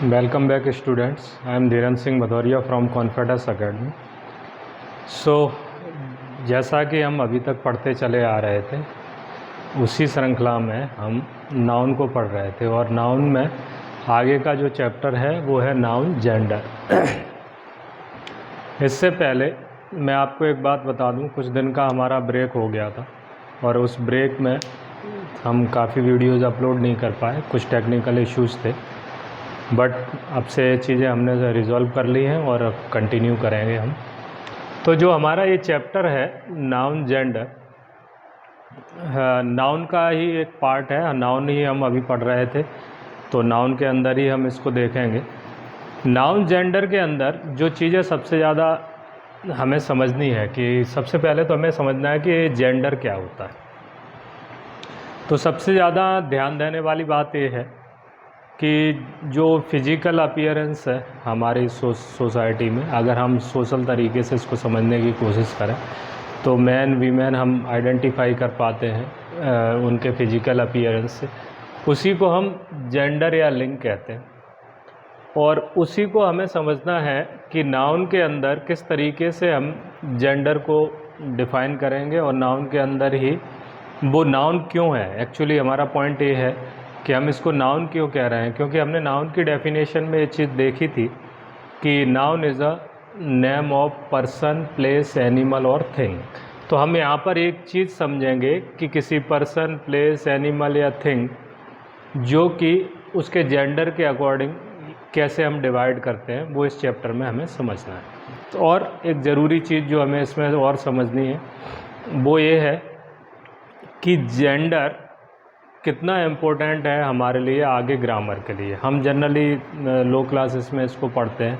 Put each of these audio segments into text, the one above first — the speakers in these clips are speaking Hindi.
Welcome back students. I am Dhiren Singh Bhadauria from Confidence Academy. जैसा कि हम अभी तक पढ़ते चले आ रहे थे उसी श्रृंखला में हम नाउन को पढ़ रहे थे और नाउन में आगे का जो चैप्टर है वो है नाउन जेंडर। इससे पहले मैं आपको एक बात बता दूं, कुछ दिन का हमारा ब्रेक हो गया था और उस ब्रेक में हम काफ़ी वीडियोज़ अपलोड नहीं कर पाए, कुछ टेक्निकल इश्यूज़ थे, बट अब से चीज़ें हमने रिज़ॉल्व कर ली हैं और अब कंटिन्यू करेंगे हम। तो जो हमारा ये चैप्टर है नाउन जेंडर, नाउन का ही एक पार्ट है, नाउन ही हम अभी पढ़ रहे थे तो नाउन के अंदर ही हम इसको देखेंगे। नाउन जेंडर के अंदर जो चीज़ें सबसे ज़्यादा हमें समझनी है कि सबसे पहले तो हमें समझना है कि जेंडर क्या होता है। तो सबसे ज़्यादा ध्यान देने वाली बात ये है कि जो फिज़िकल अपीयरेंस है हमारी सोसाइटी में, अगर हम सोशल तरीके से इसको समझने की कोशिश करें तो मैन वीमेन हम आइडेंटिफाई कर पाते हैं उनके फिज़िकल अपीयरेंस से, उसी को हम जेंडर या लिंग कहते हैं। और उसी को हमें समझना है कि नाउन के अंदर किस तरीके से हम जेंडर को डिफ़ाइन करेंगे और नाउन के अंदर ही वो नाउन क्यों है। एक्चुअली हमारा पॉइंट ये है कि हम इसको नाउन क्यों कह रहे हैं, क्योंकि हमने नाउन की डेफिनेशन में ये चीज़ देखी थी कि noun is a name of person, place, animal और थिंग। तो हम यहाँ पर एक चीज़ समझेंगे कि किसी पर्सन, प्लेस, एनिमल या थिंग जो कि उसके जेंडर के अकॉर्डिंग कैसे हम डिवाइड करते हैं, वो इस चैप्टर में हमें समझना है। तो और एक ज़रूरी चीज़ जो हमें इसमें और समझनी है वो ये है कि जेंडर कितना इम्पोर्टेंट है हमारे लिए आगे ग्रामर के लिए। हम जनरली लो क्लासेस में इसको पढ़ते हैं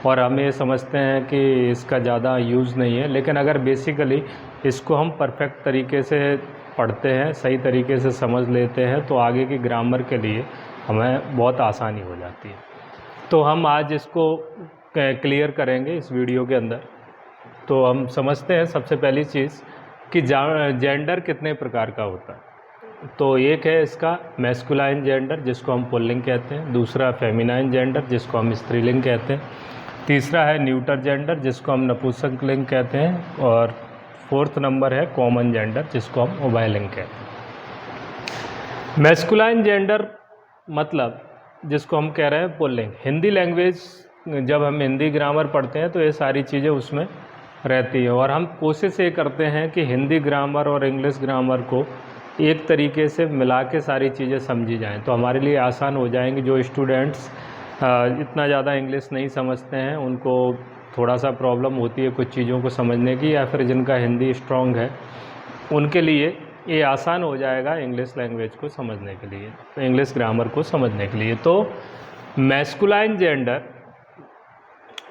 और हम ये समझते हैं कि इसका ज़्यादा यूज़ नहीं है, लेकिन अगर बेसिकली इसको हम परफेक्ट तरीके से पढ़ते हैं, सही तरीके से समझ लेते हैं तो आगे की ग्रामर के लिए हमें बहुत आसानी हो जाती है। तो हम आज इसको क्लियर करेंगे इस वीडियो के अंदर। तो हम समझते हैं सबसे पहली चीज़ कि जेंडर कितने प्रकार का होता है। तो एक है इसका मैस्कुलाइन जेंडर जिसको हम पुल्लिंग कहते हैं, दूसरा फेमिनाइन जेंडर जिसको हम स्त्रीलिंग कहते हैं, तीसरा है न्यूटर जेंडर जिसको हम नपुंसकलिंग कहते हैं, और फोर्थ नंबर है कॉमन जेंडर जिसको हम उभयलिंग कहते हैं। मैस्कुलाइन जेंडर मतलब जिसको हम कह रहे हैं पुल्लिंग। हिंदी लैंग्वेज जब हम हिंदी ग्रामर पढ़ते हैं तो ये सारी चीज़ें उसमें रहती है और हम कोशिश ये करते हैं कि हिंदी ग्रामर और इंग्लिश ग्रामर को एक तरीके से मिला के सारी चीज़ें समझी जाएं तो हमारे लिए आसान हो जाएंगी। जो स्टूडेंट्स इतना ज़्यादा इंग्लिश नहीं समझते हैं, उनको थोड़ा सा प्रॉब्लम होती है कुछ चीज़ों को समझने की, या फिर जिनका हिंदी स्ट्रॉन्ग है उनके लिए ये आसान हो जाएगा इंग्लिश लैंग्वेज को समझने के लिए, तो इंग्लिश ग्रामर को समझने के लिए। तो मैस्कुलाइन जेंडर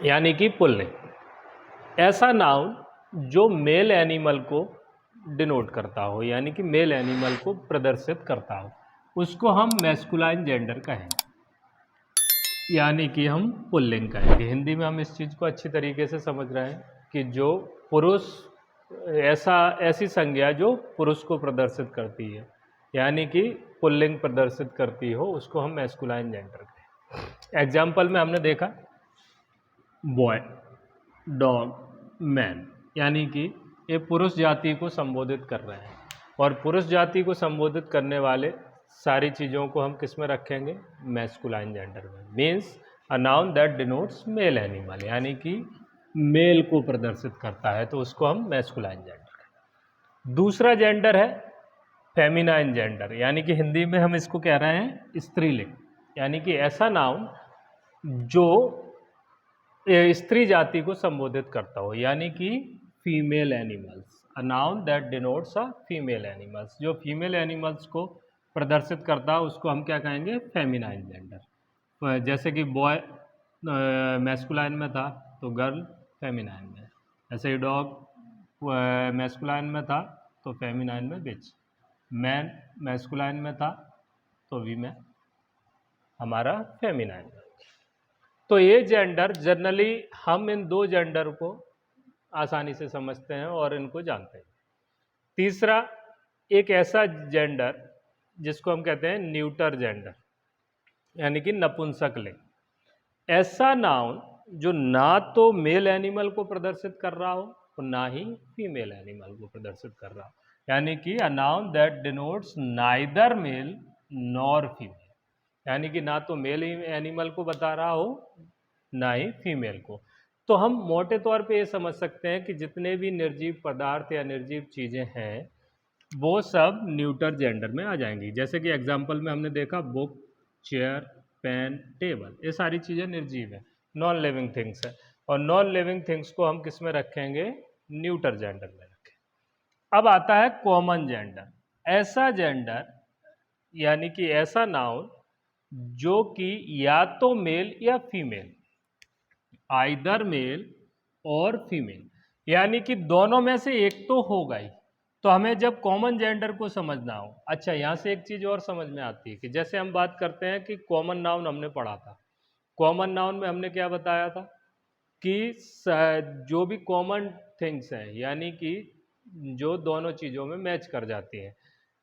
यानी कि पुल्लिंग, ऐसा नाउन जो मेल एनिमल को डिनोट करता हो, यानी कि मेल एनिमल को प्रदर्शित करता हो, उसको हम मैस्कुलाइन जेंडर कहेंगे, यानी कि हम पुल्लिंग कहेंगे। हिंदी में हम इस चीज़ को अच्छी तरीके से समझ रहे हैं कि जो पुरुष, ऐसी संज्ञा जो पुरुष को प्रदर्शित करती है यानी कि पुल्लिंग प्रदर्शित करती हो, उसको हम मैस्कुलाइन जेंडर कहें। एग्जाम्पल में हमने देखा बॉय, डॉग, मैन, यानी कि ये पुरुष जाति को संबोधित कर रहे हैं और पुरुष जाति को संबोधित करने वाले सारी चीज़ों को हम किस में रखेंगे, मैस्कुलाइन जेंडर में। Means a noun that denotes male animal, यानी कि मेल को प्रदर्शित करता है, तो उसको हम मैस्कुलाइन जेंडर कहें। दूसरा जेंडर है फेमिनाइन जेंडर, यानी कि हिंदी में हम इसको कह रहे हैं स्त्रीलिंग, यानी कि ऐसा नाउन जो स्त्री जाति को संबोधित करता हो, यानी कि female animals, a noun that denotes a female animals, जो फीमेल एनिमल्स को प्रदर्शित करता है उसको हम क्या कहेंगे, फेमिनाइन जेंडर। जैसे कि बॉय मैस्कुलाइन में था तो गर्ल फेमिनाइन में, ऐसे ही डॉग मैस्कुलाइन में था तो फेमिनाइन में बिच, मैन मैस्कुलाइन में था तो वीमेन हमारा फेमिनाइन में। तो ये जेंडर जनरली हम इन दो जेंडर को आसानी से समझते हैं और इनको जानते हैं। तीसरा एक ऐसा जेंडर जिसको हम कहते हैं न्यूटर जेंडर, यानी कि नपुंसकलिंग। ऐसा नाउन जो ना तो मेल एनिमल को प्रदर्शित कर रहा हो और ना ही फीमेल एनिमल को प्रदर्शित कर रहा हो, यानी कि a noun that denotes neither male nor female, यानी कि ना तो मेल एनिमल को बता रहा हो ना ही फीमेल को। तो हम मोटे तौर पे ये समझ सकते हैं कि जितने भी निर्जीव पदार्थ या निर्जीव चीज़ें हैं वो सब न्यूटर जेंडर में आ जाएंगी। जैसे कि एग्जाम्पल में हमने देखा बुक, चेयर, पेन, टेबल, ये सारी चीज़ें निर्जीव है, नॉन लिविंग थिंग्स है, और नॉन लिविंग थिंग्स को हम किस में रखेंगे? न्यूटर जेंडर में रखें। अब आता है कॉमन जेंडर। ऐसा जेंडर यानी कि ऐसा नाउन जो कि या तो मेल या फीमेल, आइदर मेल और फीमेल, यानी कि दोनों में से एक तो होगा ही। तो हमें जब कॉमन जेंडर को समझना हो, अच्छा यहाँ से एक चीज़ और समझ में आती है कि जैसे हम बात करते हैं कि कॉमन नाउन हमने पढ़ा था, कॉमन नाउन में हमने क्या बताया था कि जो भी कॉमन थिंग्स हैं यानी कि जो दोनों चीज़ों में मैच कर जाती हैं,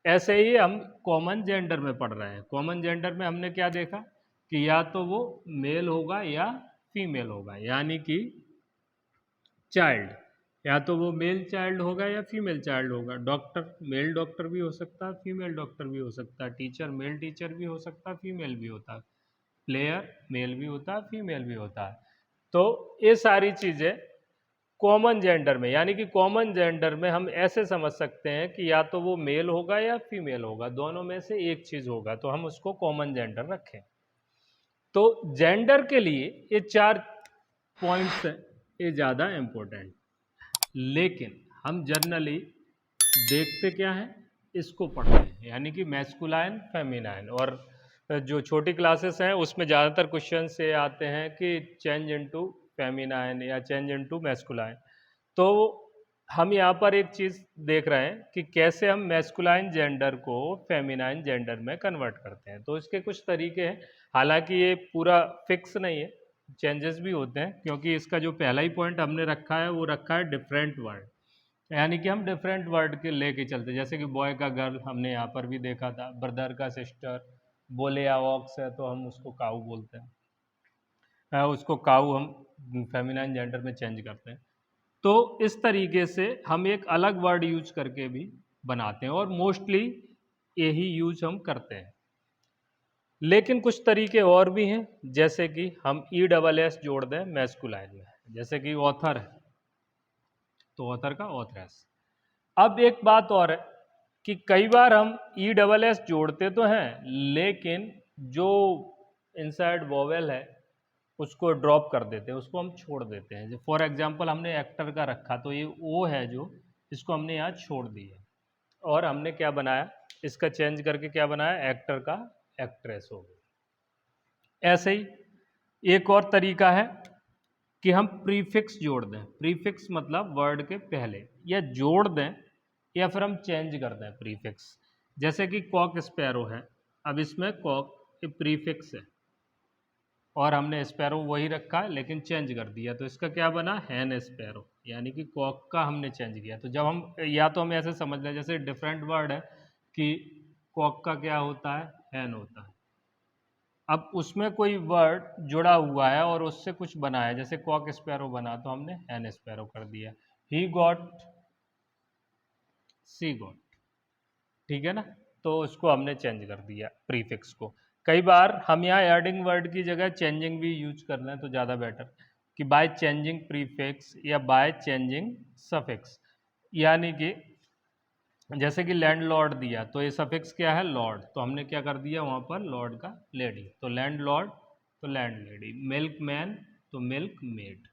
ऐसे ही हम कॉमन जेंडर में पढ़ रहे हैं। कॉमन जेंडर में हमने क्या देखा कि या तो वो मेल होगा या फीमेल होगा, यानी कि चाइल्ड या तो वो मेल चाइल्ड होगा या फीमेल चाइल्ड होगा। डॉक्टर मेल डॉक्टर भी हो सकता है, फीमेल डॉक्टर भी हो सकता है। टीचर मेल टीचर भी हो सकता है, फीमेल भी होता है। प्लेयर मेल भी होता है, फीमेल भी होता है। तो ये सारी चीज़ें कॉमन जेंडर में, यानी कि कॉमन जेंडर में हम ऐसे समझ सकते हैं कि या तो वो मेल होगा या फीमेल होगा, दोनों में से एक चीज़ होगा, तो हम उसको कॉमन जेंडर रखें। तो जेंडर के लिए ये 4 पॉइंट्स हैं, ये ज़्यादा इम्पोर्टेंट। लेकिन हम जनरली देखते क्या है, इसको पढ़ते हैं, यानी कि मैस्कुलाइन फेमिनाइन, और जो छोटी क्लासेस हैं उसमें ज़्यादातर क्वेश्चन से आते हैं कि चेंज इनटू फेमिनाइन या चेंज इनटू मैस्कुलाइन। तो हम यहाँ पर एक चीज़ देख रहे हैं कि कैसे हम मैस्कुलाइन जेंडर को फेमिनाइन जेंडर में कन्वर्ट करते हैं। तो इसके कुछ तरीके हैं, हालांकि ये पूरा फिक्स नहीं है, चेंजेस भी होते हैं, क्योंकि इसका जो पहला ही पॉइंट हमने रखा है वो रखा है डिफरेंट वर्ड, यानी कि हम डिफरेंट वर्ड के लेके चलते, जैसे कि बॉय का गर्ल हमने यहाँ पर भी देखा था, ब्रदर का सिस्टर, बोले या वॉक्स है तो हम उसको काऊ बोलते हैं, उसको काऊ हम फेमिनाइन जेंडर में चेंज करते हैं। तो इस तरीके से हम एक अलग वर्ड यूज करके भी बनाते हैं और मोस्टली यही यूज हम करते हैं। लेकिन कुछ तरीके और भी हैं, जैसे कि हम ई डबल एस जोड़ दें मैस्कुलाइन में, जैसे कि ऑथर है तो ऑथर का ऑथरेस। अब एक बात और है कि कई बार हम ई डबल एस जोड़ते तो हैं लेकिन जो इनसाइड वोवेल है उसको ड्रॉप कर देते हैं, उसको हम छोड़ देते हैं। फॉर एग्जांपल हमने एक्टर का रखा तो ये ओ है जो, इसको हमने यहाँ छोड़ दिया और हमने क्या बनाया, इसका चेंज करके क्या बनाया, एक्टर का एक्ट्रेस हो गया। ऐसे ही एक और तरीका है कि हम प्रीफिक्स जोड़ दें। प्रीफिक्स मतलब वर्ड के पहले, या जोड़ दें या फिर हम चेंज कर दें प्रीफिक्स। जैसे कि कॉक स्पैरो है, अब इसमें कॉक प्रीफिक्स है और हमने स्पैरो वही रखा है लेकिन चेंज कर दिया, तो इसका क्या बना, हैन स्पैरो, यानी कि कॉक का हमने चेंज किया। तो जब हम, या तो हम ऐसे समझ लें जैसे डिफरेंट वर्ड है कि कॉक का क्या होता है, हैन होता है, अब उसमें कोई वर्ड जुड़ा हुआ है और उससे कुछ बना है, जैसे कॉक स्पैरो बना तो हमने हैन स्पैरो कर दिया। ही गॉट, सी गॉट, ठीक है ना, तो उसको हमने चेंज कर दिया प्रीफिक्स को। कई बार हम यहाँ एडिंग वर्ड की जगह चेंजिंग भी यूज कर लें तो ज़्यादा बेटर, कि बाय चेंजिंग प्रीफिक्स या बाय चेंजिंग सफिक्स, यानी कि जैसे कि लैंड लॉर्ड दिया तो ये सफिक्स क्या है, लॉर्ड, तो हमने क्या कर दिया वहाँ पर लॉर्ड का लेडी, तो लैंड लॉर्ड तो लैंड लेडी, मिल्क मैन तो मिल्क मेड।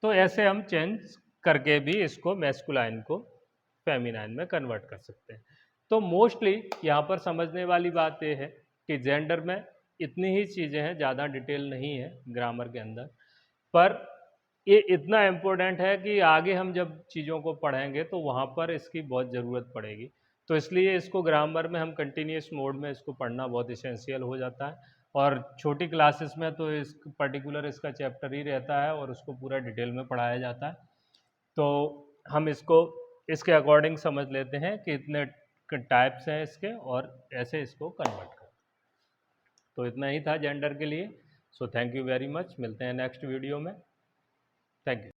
तो ऐसे हम चेंज करके भी इसको मैस्कुलाइन को फेमिनाइन में कन्वर्ट कर सकते हैं। तो मोस्टली यहाँ पर समझने वाली बात ये है कि जेंडर में इतनी ही चीज़ें हैं, ज़्यादा डिटेल नहीं है ग्रामर के अंदर, पर ये इतना इम्पोर्टेंट है कि आगे हम जब चीज़ों को पढ़ेंगे तो वहाँ पर इसकी बहुत ज़रूरत पड़ेगी। तो इसलिए इसको ग्रामर में हम कंटिन्यूस मोड में इसको पढ़ना बहुत इसेंशियल हो जाता है, और छोटी क्लासेस में तो इस पर्टिकुलर इसका चैप्टर ही रहता है और उसको पूरा डिटेल में पढ़ाया जाता है। तो हम इसको इसके अकॉर्डिंग समझ लेते हैं कि इतने टाइप्स हैं इसके और ऐसे इसको कन्वर्ट कर। तो इतना ही था जेंडर के लिए। So thank you very much, मिलते हैं नेक्स्ट वीडियो में। Thank you.